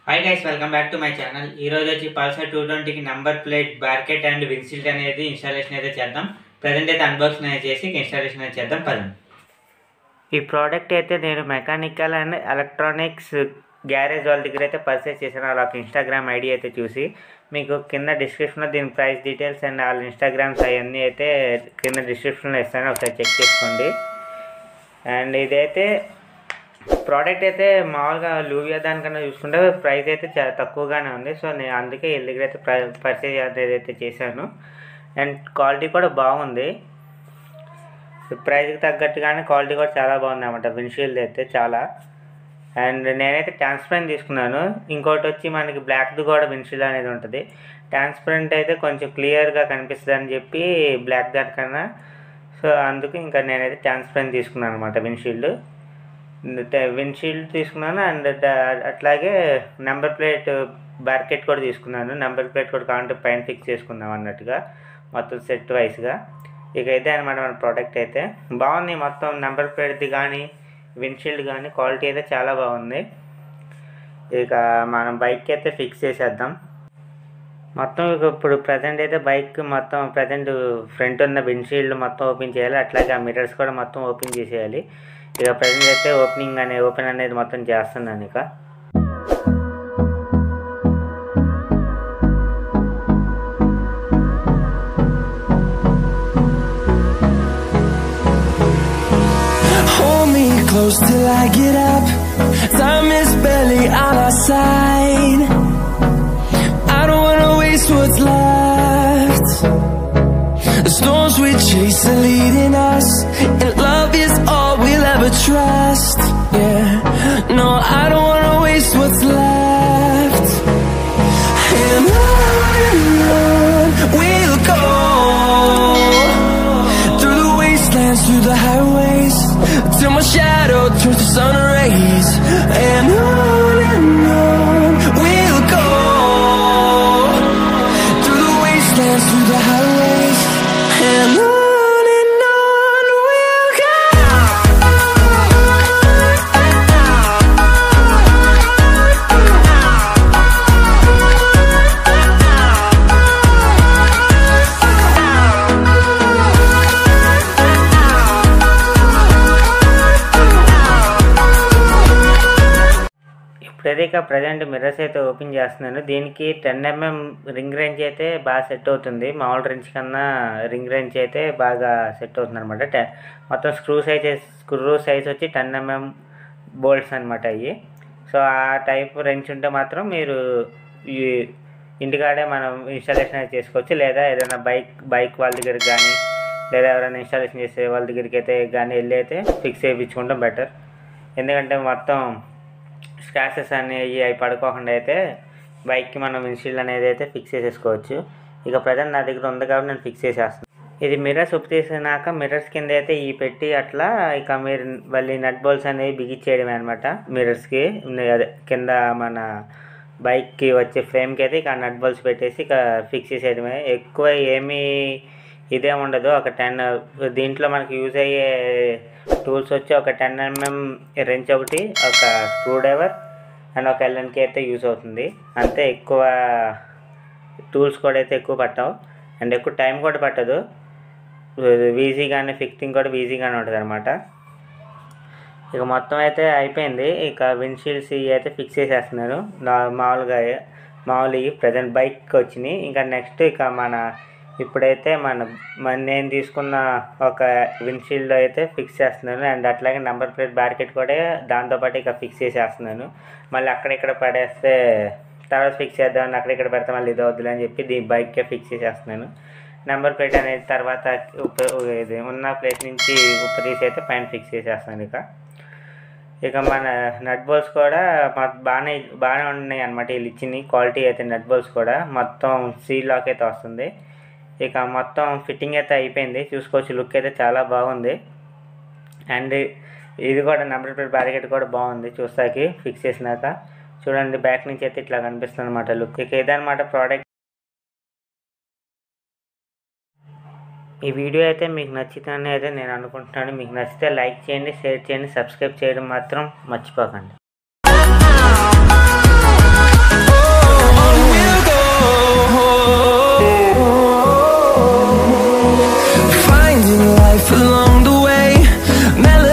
Hi guys, welcome back to my channel. ఈ రోజు వచ్చి పల్సర్ 220 కి number plate banquet and windshield అనేది ఇన్స్టాలేషన్ అయితే చేద్దాం. ప్రజెంట్ అయితే అన్బాక్సింగ్ అనేది చేసి ఇన్స్టాలేషన్ అయితే చేద్దాం. పదండి. ఈ ప్రోడక్ట్ అయితే నేను మెకానికల్ అండ్ ఎలక్ట్రానిక్స్ గ్యారేజ్ వాళ్ళ దగ్గర అయితే పర్చేస్ చేశాను. వాళ్ళ ఇన్స్టాగ్రామ్ ఐడి అయితే చూసి మీకు కింద డిస్క్రిప్షన్లో దీని ప్రైస్ డీటెయిల్స్ అండ్ వాళ్ళ ఇన్స్టాగ్రామ్స్ అవన్నీ అయితే కింద డిస్క్రిప్షన్లో ఇస్తాను, ఒకసారి చెక్ చేసుకోండి. అండ్ ఇదైతే ప్రోడక్ట్ అయితే మామూలుగా లూవియా దానికన్నా చూసుకుంటే ప్రైస్ అయితే చాలా తక్కువగానే ఉంది. సో నేను అందుకే వీళ్ళ దగ్గర అయితే పర్చేజ్ అయితే చేశాను. అండ్ క్వాలిటీ కూడా బాగుంది, ప్రైస్కి తగ్గట్టుగానే క్వాలిటీ కూడా చాలా బాగుంది అన్నమాట. విండ్షీల్డ్ అయితే చాలా. అండ్ నేనైతే ట్రాన్స్పరెంట్ తీసుకున్నాను. ఇంకోటి వచ్చి మనకి బ్లాక్ది కూడా విండ్షీల్డ్ అనేది ఉంటుంది. ట్రాన్స్పరెంట్ అయితే కొంచెం క్లియర్గా కనిపిస్తుంది అని చెప్పి బ్లాక్ దానికన్నా, సో అందుకు ఇంకా నేనైతే ట్రాన్స్పరెంట్ తీసుకున్నాను అనమాట. విండ్షీల్డ్ తీసుకున్నాను. అండ్ అట్లాగే నెంబర్ ప్లేట్ బ్యాకెట్ కూడా తీసుకున్నాను. నెంబర్ ప్లేట్ కూడా కావాలంటే పైన ఫిక్స్ చేసుకుందాం అన్నట్టుగా మొత్తం సెట్ వైజ్గా. ఇక అయితే అనమాట మన ప్రోడక్ట్ అయితే బాగుంది. మొత్తం నెంబర్ ప్లేట్ది కానీ విండ్షీల్డ్ కానీ క్వాలిటీ అయితే చాలా బాగుంది. ఇక మనం బైక్ అయితే ఫిక్స్ చేసేద్దాం మొత్తం. ఇప్పుడు ప్రజెంట్ అయితే బైక్ మొత్తం ప్రజెంట్ ఫ్రంట్ ఉన్న విండ్షీల్డ్ మొత్తం ఓపెన్ చేయాలి. అట్లాగే ఆ మిర్రర్స్ కూడా మొత్తం ఓపెన్ చేసేయాలి. ఇక ప్రజెంట్ అయితే ఓపెన్ అనేది మొత్తం చేస్తున్నాను. ఇక Close till I get up. Time is barely on our side. I don't wanna waste what's left. The storms we chase are leading us, and love is all we'll ever trust. Yeah, no, I don't wanna waste what's left. And on we'll go, through the wastelands, through the highways, till my shadow turns to sun rays. And on we'll go, through the wastelands, through the highways. And on we'll go. ఇక present mirrors అయితే open చేస్తున్నాను. దీనికి 10mm ring range అయితే బాగా set అవుతుంది. మామూలు range కన్నా ring range అయితే బాగా సెట్ అవుతుంది అనమాట. మొత్తం స్క్రూ సైజ్ వచ్చి 10mm బోల్ట్స్ అనమాట అవి. సో ఆ టైప్ రేంజ్ ఉంటే మాత్రం మీరు ఈ ఇంటికాడే మనం ఇన్స్టాలేషన్ అయితే చేసుకోవచ్చు. లేదా ఏదైనా బైక్ వాళ్ళ దగ్గరికి కానీ లేదా ఎవరైనా ఇన్స్టాలేషన్ చేసే వాళ్ళ దగ్గరికి అయితే కానీ వెళ్ళి అయితే ఫిక్స్ చేయించుకుంటాం బెటర్. ఎందుకంటే మొత్తం స్క్రాచెస్ అనేవి అవి పడుకోకుండా అయితే బైక్కి మనం విండ్షీల్డ్ అనేది అయితే ఫిక్స్ చేసేసుకోవచ్చు. ఇక ప్రజెంట్ నా దగ్గర ఉంది కాబట్టి నేను ఫిక్స్ చేసేస్తాను. ఇది మిర్రర్స్ ఉప్పు తీసినాక మిర్రర్స్ కింద అయితే ఈ పెట్టి అట్లా ఇక మీరు మళ్ళీ నట్ బోల్ట్స్ అనేవి బిగించేయడమే అనమాట. మిర్రర్స్కి అదే కింద మన బైక్కి వచ్చే ఫ్రేమ్కి అయితే ఇక నట్ బోల్ట్స్ పెట్టేసి ఇక ఫిక్స్ చేసేయడమే. ఎక్కువ ఏమీ ఇదే ఉండదు. ఒక 10 దీంట్లో మనకి యూజ్ అయ్యే టూల్స్ వచ్చి ఒక 10mm రెంచ్ ఒకటి, ఒక స్క్రూ డ్రైవర్ అండ్ ఒక ఎల్ఎన్కి అయితే యూజ్ అవుతుంది అంతే. ఎక్కువ టూల్స్ కూడా అయితే ఎక్కువ పట్టవు అండ్ ఎక్కువ టైం కూడా పట్టదు. ఈజీగానే ఫిక్సింగ్ కూడా ఈజీగానే ఉంటుంది అనమాట. ఇక మొత్తం అయితే అయిపోయింది. ఇక విండ్షీల్డ్స్ ఇవి అయితే ఫిక్స్ చేసేస్తున్నాను. మామూలుగా ప్రజెంట్ బైక్కి వచ్చినాయి. ఇంకా నెక్స్ట్ ఇక ఇప్పుడైతే నేను తీసుకున్న ఒక విండ్షీల్డ్ అయితే ఫిక్స్ చేస్తున్నాను. అండ్ అట్లాగే నెంబర్ ప్లేట్ బ్యాకెట్ కూడా దాంతోపాటు ఇక ఫిక్స్ చేసేస్తున్నాను. మళ్ళీ అక్కడిక్కడ పడేస్తే తర్వాత ఫిక్స్ చేద్దామని అక్కడిక్కడ పెడతా మళ్ళీ ఇది వద్దులే అని చెప్పి దీని బైక్కే ఫిక్స్ చేసేస్తున్నాను. నెంబర్ ప్లేట్ అనేది తర్వాత ఇది ఉన్న ప్లేస్ నుంచి ఉప్పు తీసి అయితే పైన ఫిక్స్ చేసేస్తున్నాను. ఇక మన నట్ బోల్ట్స్ కూడా బాగానే ఉన్నాయి అనమాట. వీళ్ళు ఇచ్చిన క్వాలిటీ అయితే నట్ బోల్ట్స్ కూడా మొత్తం సీల్ లాక్ అయితే వస్తుంది. ఇక మొత్తం ఫిట్టింగ్ అయితే అయిపోయింది. చూసుకోవచ్చు, లుక్ అయితే చాలా బాగుంది. అండ్ ఇది కూడా నెంబర్ ప్లేట్ బ్యారికేడ్ కూడా బాగుంది చూస్తాకి ఫిక్స్ చేసినాక. చూడండి, బ్యాక్ నుంచి అయితే ఇట్లా కనిపిస్తుంది అనమాట లుక్. ఇక ఇదనమాట ప్రోడక్ట్. ఈ వీడియో అయితే మీకు నచ్చుతుందని అయితే నేను అనుకుంటున్నాను. మీకు నచ్చితే లైక్ చేయండి, షేర్ చేయండి, సబ్స్క్రైబ్ చేయడం మాత్రం మర్చిపోకండి. life alone.